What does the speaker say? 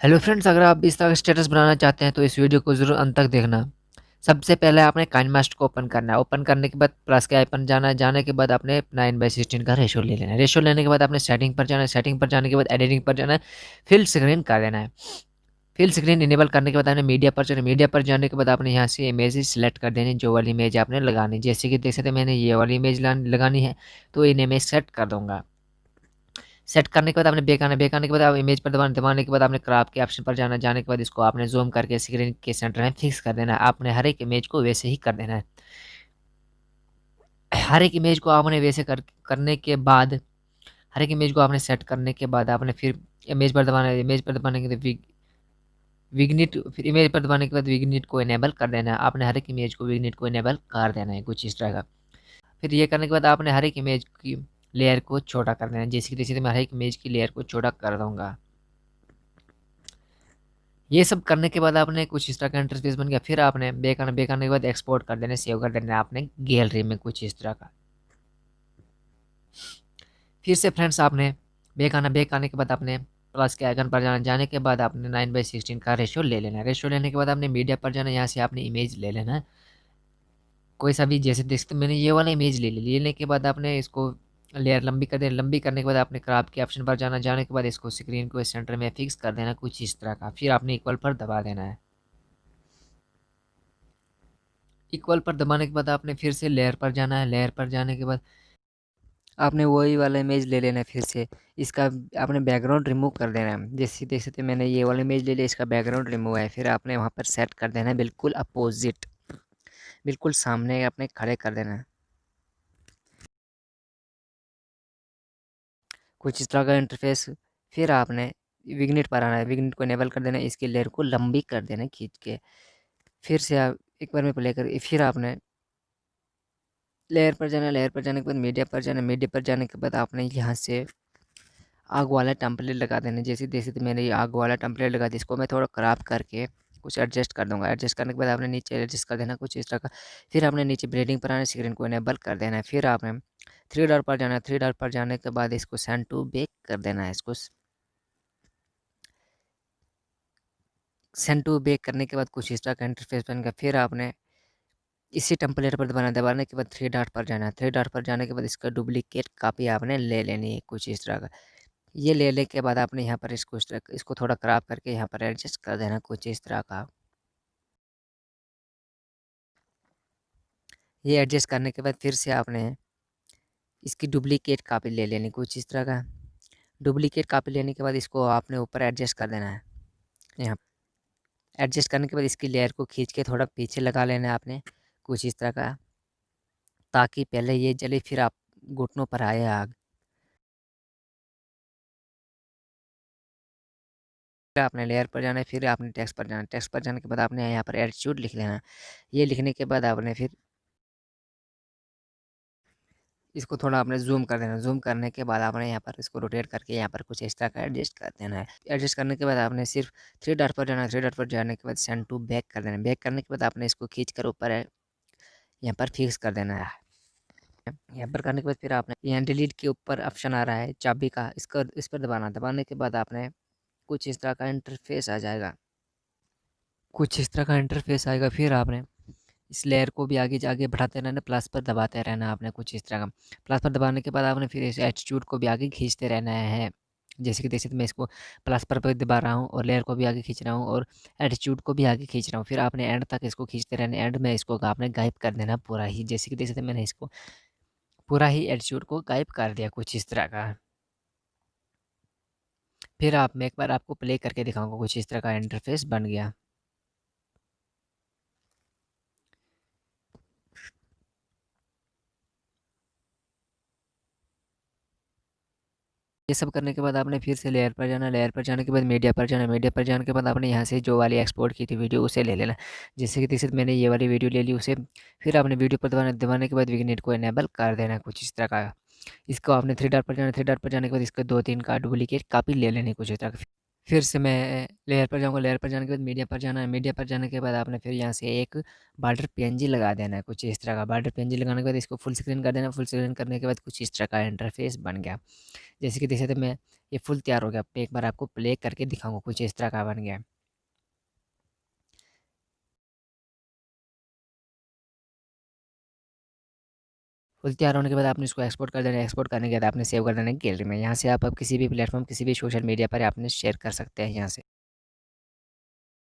Hello friends, अगर आप इस तरह का स्टेटस बनाना चाहते हैं तो इस वीडियो को ज़रूर अंत तक देखना। सबसे पहले आपने काइनमास्टर को ओपन करना है। ओपन करने के बाद प्लस के आइकन जाना है। जाने के बाद आपने 9/16 का रेशो ले लेना है। रेशो लेने के बाद आपने सेटिंग पर जाना है। सेटिंग पर जाने के बाद एडिटिंग पर जाना है। फिल स्क्रीन कर देना है। फिल स्क्रीन इनेबल करने के बाद आपने मीडिया पर जाना है। मीडिया पर जाने के बाद आपने यहाँ से इमेज सेलेक्ट कर देनी है, जो वाली इमेज आपने लगानी है। जैसे कि देख सकते हैं मैंने ये वाली इमेज लगानी है, तो इन इमेज सेट कर दूंगा। सेट करने के बाद आपने बैक आना है। बैक आने के बाद आप इमेज पर दबाने के बाद आपने क्रॉप के ऑप्शन पर जाना है। जाने के बाद इसको आपने जूम करके स्क्रीन के सेंटर में फिक्स कर देना है। आपने हर एक इमेज को वैसे ही कर देना है। हर एक इमेज को आपने वैसे करने के बाद, हर एक इमेज को आपने सेट करने के बाद आपने फिर इमेज पर दबाना है। इमेज पर दबाने के बाद विग्निट, फिर इमेज पर दबाने के बाद विग्निट को इनेबल कर देना है। आपने हर एक इमेज को विग्निट को इनेबल कर देना है, कुछ इस तरह का। फिर ये करने के बाद आपने हर एक इमेज की लेयर को छोटा कर देना है। जैसे कि जैसे मैं हर एक इमेज की लेयर को छोटा कर दूंगा। ये सब करने के बाद आपने कुछ इस तरह का इंटरफेस बन गया। फिर आपने बैक आने के बाद एक्सपोर्ट कर देना, सेव कर देना आपने गैलरी में, कुछ इस तरह का। फिर से फ्रेंड्स आपने बैक आने के बाद आपने प्लस के आइकन पर जाना। जाने के बाद आपने 9/16 का रेशो ले लेना है। रेशो लेने के बाद आपने मीडिया पर जाना। यहाँ से आपने इमेज ले लेना है, कोई सा भी। जैसे देख सकते मैंने ये वाला इमेज ले ली। लेने के बाद आपने इसको लेयर लंबी कर देना। लंबी करने के बाद आपने क्रॉप के ऑप्शन पर जाना। जाने के बाद इसको स्क्रीन को सेंटर में फिक्स कर देना, कुछ इस तरह का। फिर आपने इक्वल पर दबा देना है। इक्वल पर दबाने के बाद आपने फिर से लेयर पर जाना है। लेयर पर जाने के बाद आपने वही वाला इमेज ले लेना है। फिर से इसका आपने बैकग्राउंड रिमूव कर देना है। जैसे देख सकते हैं मैंने ये वाला इमेज ले लिया, इसका बैकग्राउंड रिमूव है। फिर आपने वहाँ पर सेट कर देना है बिल्कुल अपोजिट, बिल्कुल सामने आपने खड़े कर देना है, कुछ इस तरह का इंटरफेस। फिर आपने विग्निट पर आना है। विग्निट को इनेबल कर देना है। इसकी लेयर को लंबी कर देना है खींच के। फिर से आप एक बार में प्ले कर, फिर आपने लेयर पर जाना। लेयर पर जाने के बाद मीडिया पर जाना। मीडिया पर जाने के बाद आपने यहाँ से आग वाला टेम्पलेट लगा देना। जैसे जैसे तो मैंने ये आग वाला टेम्पलेट लगा दिया, इसको मैं थोड़ा क्रॉप करके कुछ एडजस्ट कर दूंगा। एडजस्ट करने के बाद आपने नीचे एडजस्ट कर देना, कुछ इस तरह का। फिर आपने नीचे ब्रीडिंग पर आना, स्क्रीन को इनेबल कर देना है। फिर आपने 3 डॉट पर जाना है। 3 डॉट पर जाने के बाद इसको सेंड टू बेक कर देना है। इसको सेंड टू बेक करने के बाद कुछ इस तरह का इंटरफेस बनेगा। फिर आपने इसी टेम्पलेट पर दबाना। दबाने के बाद 3 डॉट पर जाना है। 3 डॉट पर जाने के बाद इसका डुप्लीकेट कॉपी आपने ले लेनी है, कुछ इस तरह का। ये ले लेने के बाद आपने यहाँ पर इसको थोड़ा क्रॉप करके यहाँ पर एडजस्ट कर देना, कुछ इस तरह का। ये एडजस्ट करने के बाद फिर से आपने इसकी डुप्लीकेट कॉपी ले लेनी, कुछ इस तरह का। डुप्लीकेट कॉपी लेने के बाद इसको आपने ऊपर एडजस्ट कर देना है। यहाँ एडजस्ट करने के बाद इसकी लेयर को खींच के थोड़ा पीछे लगा लेना है आपने, कुछ इस तरह का, ताकि पहले ये जले फिर आप घुटनों पर आए आग। फिर आपने लेयर पर जाना है। फिर आपने टेक्स्ट पर जाना है। टेक्स्ट पर जाने के बाद आपने यहाँ पर एटीट्यूड लिख लेना है। ये लिखने के बाद आपने फिर इसको थोड़ा आपने जूम कर देना। जूम करने के बाद आपने यहाँ पर इसको रोटेट करके यहाँ पर कुछ इस तरह का एडजस्ट कर देना है। एडजस्ट करने के बाद आपने सिर्फ 3 डॉट पर जाना है। 3 डॉट पर जाने के बाद सेंड टू बैक कर देना है। बैक करने के बाद आपने इसको खींच कर ऊपर यहाँ पर फिक्स कर देना है। यहाँ पर करने के बाद फिर आपने यहाँ डिलीट के ऊपर ऑप्शन आ रहा है चाबी का, इसका इस पर दबाना। दबाने के बाद आपने कुछ इस तरह का इंटरफेस आ जाएगा, कुछ इस तरह का इंटरफेस आएगा। फिर आपने इस लेयर को भी आगे आगे बढ़ाते रहना, प्लस पर दबाते रहना आपने, कुछ इस तरह का। प्लस पर दबाने के बाद आपने फिर इस एटीट्यूड को भी आगे खींचते रहना है। जैसे कि जैसे मैं इसको प्लस पर दबा रहा हूँ और लेयर को भी आगे खींच रहा हूँ और एटीट्यूड को भी आगे खींच रहा हूँ। फिर आपने एंड तक इसको खींचते रहना। एंड में इसको आपने गायब कर देना पूरा ही। जैसे कि जैसे मैंने इसको पूरा ही एटीट्यूड को गायब कर दिया, कुछ इस तरह का। फिर आप मैं एक बार आपको प्ले करके दिखाऊंगा, कुछ इस तरह का इंटरफेस बन गया। ये सब करने के बाद आपने फिर से लेयर पर जाना। लेयर पर जाने के बाद मीडिया पर जाना। मीडिया पर जाने के बाद आपने यहाँ से जो वाली एक्सपोर्ट की थी वीडियो, उसे ले लेना। जैसे कि जैसे मैंने ये वाली वीडियो ले ली उसे। फिर आपने वीडियो पर दबाने के बाद विग्नेट को इनेबल कर देना, कुछ इस तरह का। इसको आपने 3 डॉट पर जाना। 3 डॉट पर जाने के बाद इसका 2-3 का डुप्लीकेट कॉपी ले लेनी, कुछ इस तरह का। फिर से मैं लेयर पर जाऊँगा, लेयर पर जाने के बाद मीडिया पर जाना है, मीडिया पर जाने के बाद आपने फिर यहाँ से एक बॉर्डर पीएनजी लगा देना है, कुछ इस तरह का। बॉर्डर पीएनजी लगाने के बाद इसको फुल स्क्रीन कर देना, फुल स्क्रीन करने के बाद कुछ इस तरह का इंटरफेस बन गया। जैसे कि देख सकते हैं मैं ये फुल तैयार हो गया। एक बार आपको प्ले करके दिखाऊँगा, कुछ इस तरह का बन गया। फुल तैयार होने के बाद आपने इसको एक्सपोर्ट कर देना है, एक्सपोर्ट करने के बाद आपने सेव कर देना है गैलरी में। यहाँ से आप अब किसी भी प्लेटफ़ॉर्म, किसी भी सोशल मीडिया पर आपने शेयर कर सकते हैं यहाँ से।